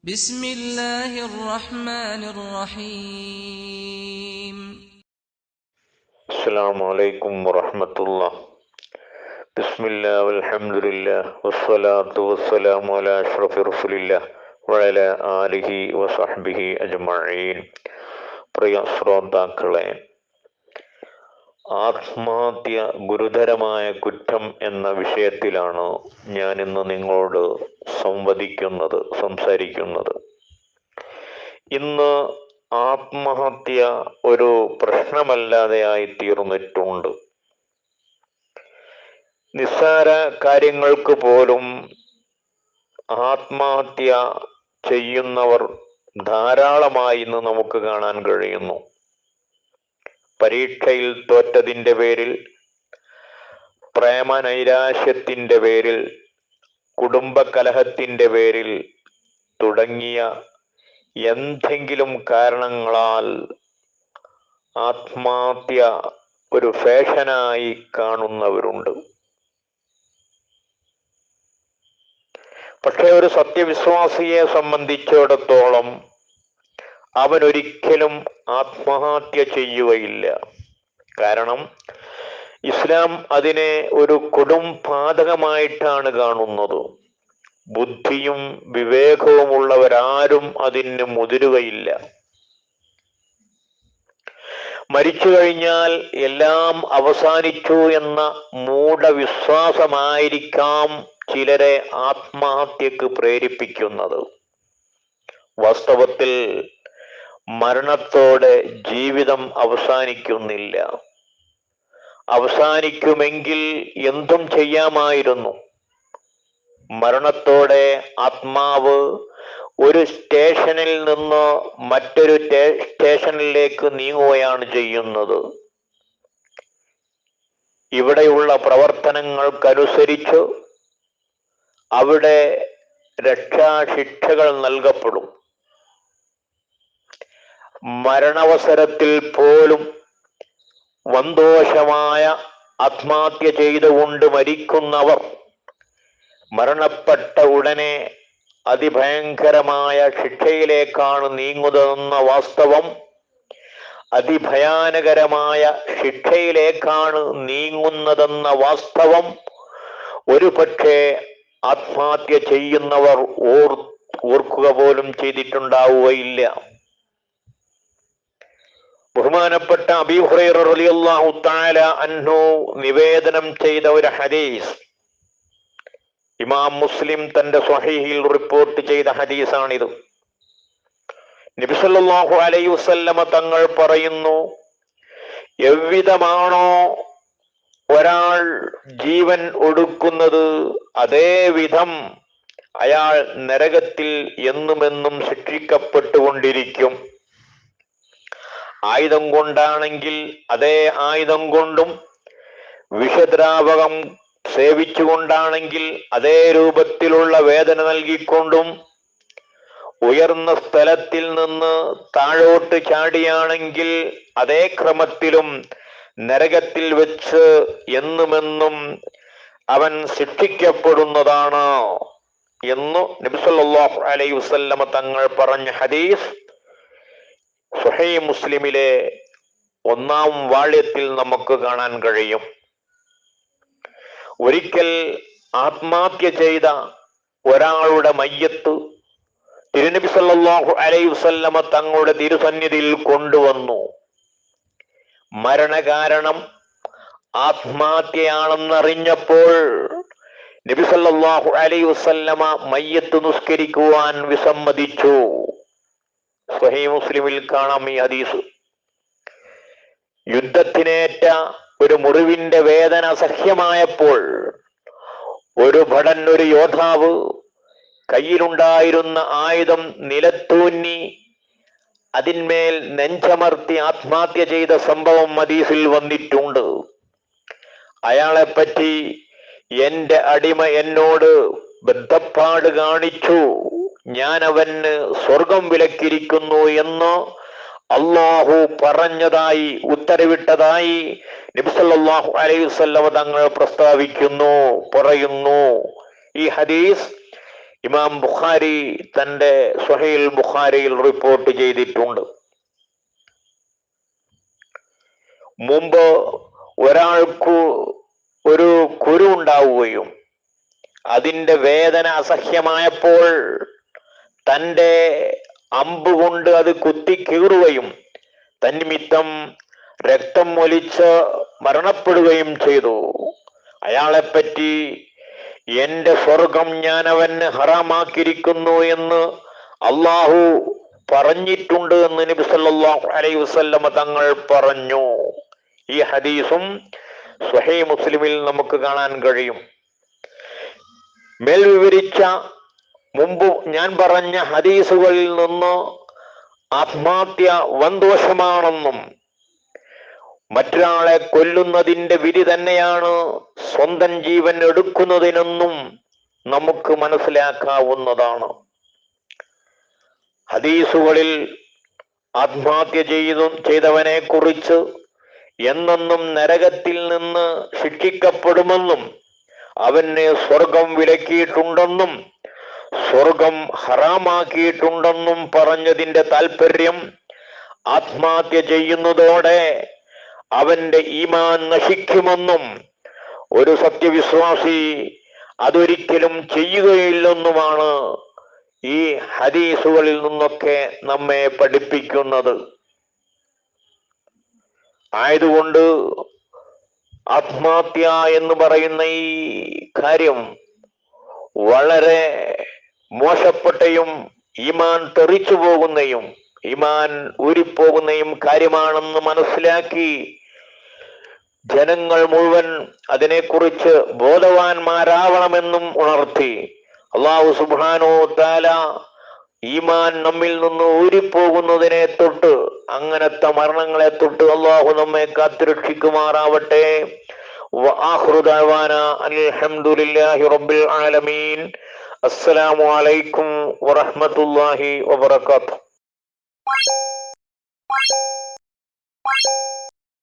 بسم الله الرحمن الرحيم. السلام عليكم ورحمة الله. بسم الله والحمد لله والصلاة والسلام على أشرف رسول الله وعلى آله وصحبه أجمعين. പ്രിയ ശ്രോതാക്കളെ, ആത്മഹത്യ ഗുരുതരമായ കുറ്റം എന്ന വിഷയത്തിലാണ് ഞാൻ ഇന്ന് നിങ്ങളോട് സംസാരിക്കുന്നത്. ഇന്ന് ആത്മഹത്യ ഒരു പ്രശ്നമല്ലാതെയായി തീർന്നിട്ടുണ്ട്. നിസ്സാര കാര്യങ്ങൾക്ക് പോലും ആത്മഹത്യ ചെയ്യുന്നവർ ധാരാളമായി ഇന്ന് നമുക്ക് കാണാൻ കഴിയുന്നു. പരീക്ഷയിൽ തോറ്റതിൻ്റെ പേരിൽ, പ്രേമനൈരാശ്യത്തിൻ്റെ പേരിൽ, കുടുംബകലഹത്തിൻ്റെ പേരിൽ തുടങ്ങിയ എന്തെങ്കിലും കാരണങ്ങളാൽ ആത്മഹത്യ ഒരു ഫാഷനായി കാണുന്നവരുണ്ട്. പക്ഷെ ഒരു സത്യവിശ്വാസിയെ സംബന്ധിച്ചിടത്തോളം അവൻ ഒരിക്കലും ആത്മഹത്യ ചെയ്യുകയില്ല. കാരണം ഇസ്ലാം അതിനെ ഒരു കൊടും പാതകമായിട്ടാണ് കാണുന്നത്. ബുദ്ധിയും വിവേകവുമുള്ളവരാരും അതിന് മുതിരുകയില്ല. മരിച്ചു കഴിഞ്ഞാൽ എല്ലാം അവസാനിച്ചു എന്ന മൂഢവിശ്വാസമായിരിക്കാം ചിലരെ ആത്മഹത്യക്ക് പ്രേരിപ്പിക്കുന്നത്. വാസ്തവത്തിൽ മരണത്തോടെ ജീവിതം അവസാനിക്കുന്നില്ല. അവസാനിക്കുമെങ്കിൽ എന്തും ചെയ്യാമായിരുന്നു. മരണത്തോടെ ആത്മാവ് ഒരു സ്റ്റേഷനിൽ നിന്ന് മറ്റൊരു സ്റ്റേഷനിലേക്ക് നീങ്ങുകയാണ് ചെയ്യുന്നത്. ഇവിടെയുള്ള പ്രവർത്തനങ്ങൾക്കനുസരിച്ച് അവിടെ രക്ഷാശിക്ഷകൾ നൽകപ്പെടും. മരണാവസരത്തിൽ പോലും വൻദോഷമായ ആത്മഹത്യ ചെയ്തുകൊണ്ട് മരിക്കുന്നവർ മരണപ്പെട്ട ഉടനെ അതിഭയങ്കരമായ ശിക്ഷയിലേക്കാണ് നീങ്ങുന്നതെന്ന വാസ്തവം, അതിഭയാനകരമായ ശിക്ഷയിലേക്കാണ് നീങ്ങുന്നതെന്ന വാസ്തവം ഒരു പക്ഷേ ആത്മഹത്യ ചെയ്യുന്നവർ ഓർക്കുക പോലും ചെയ്തിട്ടുണ്ടാവുകയില്ല. ബഹുമാനപ്പെട്ട അബീ ഹുറൈറ റളിയല്ലാഹു തആല അൻഹു നിവേദനം ചെയ്ത ഒരു ഹദീസ്, ഇമാം മുസ്ലിം തന്റെ സ്വഹീഹിൽ റിപ്പോർട്ട് ചെയ്ത ഹദീസാണിത്. നബി സല്ലല്ലാഹു അലൈഹി വസല്ലമ തങ്ങൾ പറയുന്നു, എவ்விதമാണോ ഒരാൾ ജീവൻ ഒടുക്കുന്നത് അതേ വിധം അയാൾ നരകത്തിൽ എന്നുമെന്നും ശിക്ഷിക്കപ്പെട്ടുകൊണ്ടിരിക്കും. ആയുധം കൊണ്ടാണെങ്കിൽ അതേ ആയുധം കൊണ്ടും, വിഷദ്രാവകം സേവിച്ചുകൊണ്ടാണെങ്കിൽ അതേ രൂപത്തിലുള്ള വേദന നൽകിക്കൊണ്ടും, ഉയർന്ന സ്ഥലത്തിൽ നിന്ന് താഴോട്ട് ചാടിയാണെങ്കിൽ അതേ ക്രമത്തിലും നരകത്തിൽ വെച്ച് എന്നുമെന്നും അവൻ ശിക്ഷിക്കപ്പെടുന്നതാണ് എന്ന് നബി സല്ലല്ലാഹു അലൈഹി വസല്ലമ തങ്ങൾ പറഞ്ഞ ഹദീസ് സ്വഹീഹ് മുസ്ലിമിലെ 1-ാം വാള്യത്തിൽ നമുക്ക് കാണാൻ കഴിയും. ഒരിക്കൽ ആത്മഹത്യ ചെയ്ത ഒരാളുടെ മയ്യത്ത് തിരുനബി സല്ലല്ലാഹു അലൈഹി വസല്ലമ തങ്ങളുടെ തിരുസന്നിധിയിൽ കൊണ്ടുവന്നു. മരണകാരണം ആത്മഹത്യയാണെന്നറിഞ്ഞപ്പോൾ നബി സല്ലല്ലാഹു അലൈഹി വസല്ലമ മയ്യത്ത് നിസ്കരിക്കുവാൻ വിസമ്മതിച്ചു. സ്വഹീഹ് മുസ്ലിമിൽ കാണാം ഈ ഹദീസ്. യുദ്ധത്തിനേറ്റ ഒരു മുറിവിന്റെ വേദന അസഹ്യമായപ്പോൾ ഒരു ഭടൻ, ഒരു യോദ്ധാവ് കയ്യിലുണ്ടായിരുന്ന ആയുധം നിലത്തൂന്നി അതിന്മേൽ നെഞ്ചമർത്തി ആത്മഹത്യ ചെയ്ത സംഭവം ഹദീസിൽ വന്നിട്ടുണ്ട്. അയാളെപ്പറ്റി എന്റെ അടിമ എന്നോട് ബദ്ധപ്പാട് കാണിച്ചു, ഞാൻ അവന് സ്വർഗം വിലക്കിയിരിക്കുന്നു എന്ന് അള്ളാഹു പറഞ്ഞതായി, ഉത്തരവിട്ടതായി നബി സല്ലല്ലാഹു അലൈഹി വസല്ലം തങ്ങൾ പറയുന്നു. ഈ ഹദീസ് ഇമാം ബുഖാരി തന്റെ സ്വഹീൽ ബുഖാരിയിൽ റിപ്പോർട്ട് ചെയ്തിട്ടുണ്ട്. മുമ്പ് ഒരാൾക്ക് ഒരു കുരു ഉണ്ടാവുകയും അതിൻ്റെ വേദന അസഹ്യമായപ്പോൾ തൻ്റെ അമ്പ് കൊണ്ട് അത് കുത്തി കീറുകയും തന്നിമിത്തം രക്തം ഒലിച്ച് മരണപ്പെടുകയും ചെയ്തു. അയാളെപ്പറ്റി എന്റെ സ്വർഗം ഞാൻ അവന് ഹറാമാക്കിയിരിക്കുന്നു എന്ന് അള്ളാഹു പറഞ്ഞിട്ടുണ്ട് എന്ന് നബി സല്ലല്ലാഹു അലൈഹി വസല്ലമ തങ്ങൾ പറഞ്ഞു. ഈ ഹദീസും സ്വഹീഹ് മുസ്ലിമിൽ നമുക്ക് കാണാൻ കഴിയും. മേൽ വിവരിച്ച മുമ്പ് ഞാൻ പറഞ്ഞ ഹദീസുകളിൽ നിന്ന് ആത്മഹത്യ വൻദോഷമാണെന്നും മറ്റൊരാളെ കൊല്ലുന്നതിന്റെ വിധി തന്നെയാണ് സ്വന്തം ജീവൻ എടുക്കുന്നതിനെന്നും നമുക്ക് മനസ്സിലാക്കാവുന്നതാണ്. ഹദീസുകളിൽ ആത്മഹത്യ ചെയ്തവനെ കുറിച്ച് എന്നെന്നും നരകത്തിൽ നിന്ന് ശിക്ഷിക്കപ്പെടുമെന്നും അവന് സ്വർഗം വിലക്കിയിട്ടുണ്ടെന്നും സ്വർഗം ഹറാമാക്കിയിട്ടുണ്ടെന്നും പറഞ്ഞതിന്റെ താല്പര്യം ആത്മഹത്യ ചെയ്യുന്നതോടെ അവന്റെ ഈമാൻ നശിക്കുമെന്നും ഒരു സത്യവിശ്വാസി അതൊരിക്കലും ചെയ്യുകയില്ലെന്നുമാണ് ഈ ഹദീസുകളിൽ നിന്നൊക്കെ നമ്മെ പഠിപ്പിക്കുന്നത്. ആയതുകൊണ്ട് ആത്മഹത്യ എന്ന് പറയുന്ന ഈ കാര്യം വളരെ മോശപ്പെട്ടയും ഈമാൻ തെറിച്ചു പോകുന്നയും ഈമാൻ ഊരിപ്പോകുന്നയും കാര്യമാണെന്ന് മനസ്സിലാക്കി ജനങ്ങൾ മുഴുവൻ അതിനെക്കുറിച്ച് ബോധവാന്മാരാവണമെന്നും ഉണർത്തി അല്ലാഹു സുബ്ഹാനഹു വ തആല ഈമാൻ നമ്മിൽ നിന്ന് ഊരിപ്പോകുന്നതിനെ തൊട്ട് അങ്ങനത്തെ മരണങ്ങളെ തൊട്ട് അല്ലാഹു നമ്മെ കാത്തുരക്ഷിക്കുമാറാവട്ടെ. വആഖിറു ദഅവാനാ അൽഹംദുലില്ലാഹി റബ്ബിൽ ആലമീൻ. അസ്സലാമു അലൈക്കും വറഹ്മത്തുള്ളാഹി വബറകാതുഹു.